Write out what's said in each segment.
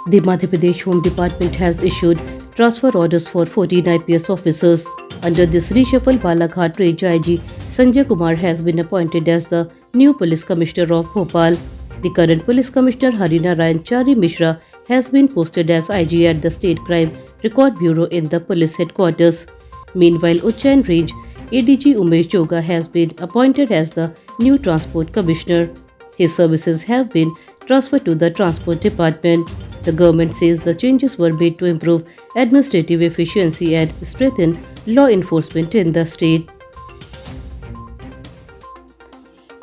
The Madhya Pradesh Home Department has issued transfer orders for 14 IPS officers. Under this reshuffle, Balaghat Range IG Sanjay Kumar has been appointed as the new Police Commissioner of Bhopal. The current Police Commissioner Harinarayan Chari Mishra has been posted as IG at the State Crime Record Bureau in the police headquarters. Meanwhile, Ujjain Range ADG Umesh Joga has been appointed as the new Transport Commissioner. His services have been transferred to the Transport Department. The government says the changes were made to improve administrative efficiency and strengthen law enforcement in the state.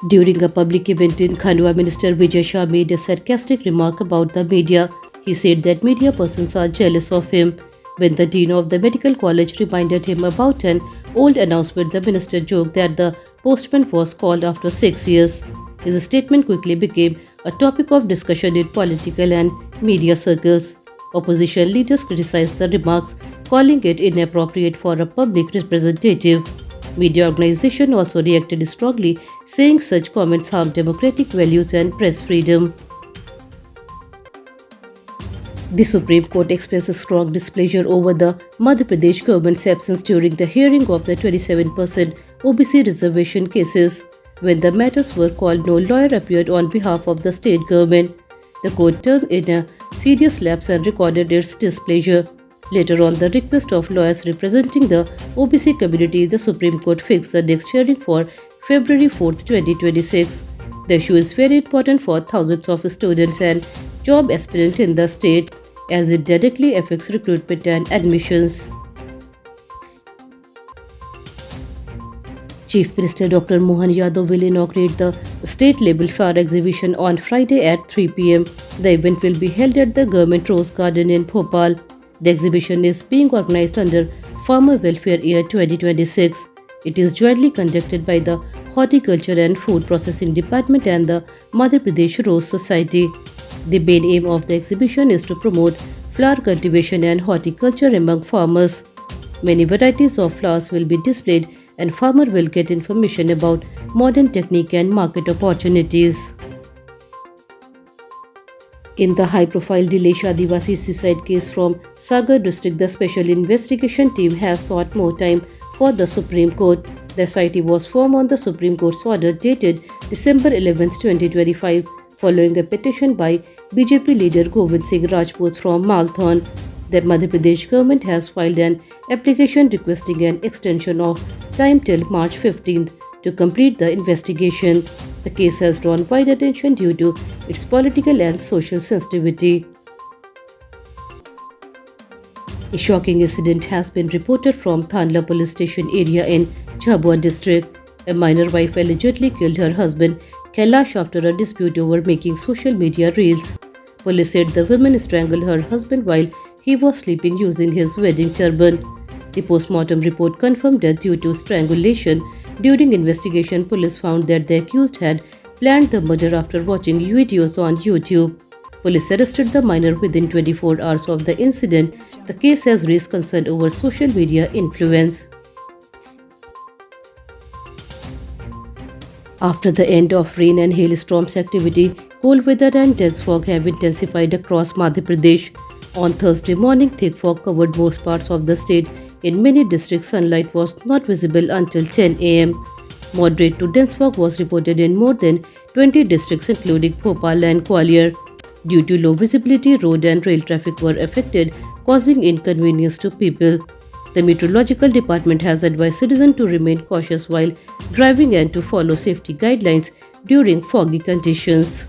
During a public event in Khandwa, Minister Vijay Shah made a sarcastic remark about the media. He said that media persons are jealous of him. When the dean of the medical college reminded him about an old announcement, the minister joked that the postman was called after 6 years. His statement quickly became a topic of discussion in political and media circles. Opposition leaders criticized the remarks, calling it inappropriate for a public representative. Media organizations also reacted strongly, saying such comments harm democratic values and press freedom. The Supreme Court expressed strong displeasure over the Madhya Pradesh government's absence during the hearing of the 27% OBC reservation cases. When the matters were called, no lawyer appeared on behalf of the state government. The court termed in a serious lapse and recorded its displeasure. Later, on the request of lawyers representing the OBC community, the Supreme Court fixed the next hearing for February 4, 2026. The issue is very important for thousands of students and job aspirants in the state, as it directly affects recruitment and admissions. Chief Minister Dr. Mohan Yadav will inaugurate the state-level flower exhibition on Friday at 3 p.m. The event will be held at the Government Rose Garden in Bhopal. The exhibition is being organized under Farmer Welfare Year 2026. It is jointly conducted by the Horticulture and Food Processing Department and the Madhya Pradesh Rose Society. The main aim of the exhibition is to promote flower cultivation and horticulture among farmers. Many varieties of flowers will be displayed, and farmers will get information about modern technique and market opportunities. In the high-profile Dilesh Adivasi suicide case from Sagar district, the Special Investigation Team has sought more time for the Supreme Court. The SIT was formed on the Supreme Court's order dated December 11, 2025, following a petition by BJP leader Govind Singh Rajput from Malthon. The Madhya Pradesh government has filed an application requesting an extension of time till March 15th to complete the investigation. The case has drawn wide attention due to its political and social sensitivity. A shocking incident has been reported from Thandla police station area in Jhabua district. A minor wife allegedly killed her husband Kailash after a dispute over making social media reels. Police said the woman strangled her husband while he was sleeping using his wedding turban. The post-mortem report confirmed death due to strangulation. During investigation, police found that the accused had planned the murder after watching videos on YouTube. Police arrested the minor within 24 hours of the incident. The case has raised concern over social media influence. After the end of rain and hailstorms activity, cold weather and dense fog have intensified across Madhya Pradesh. On Thursday morning, thick fog covered most parts of the state. In many districts, sunlight was not visible until 10 a.m. Moderate to dense fog was reported in more than 20 districts including Bhopal and Gwalior. Due to low visibility, road and rail traffic were affected, causing inconvenience to people. The Meteorological Department has advised citizens to remain cautious while driving and to follow safety guidelines during foggy conditions.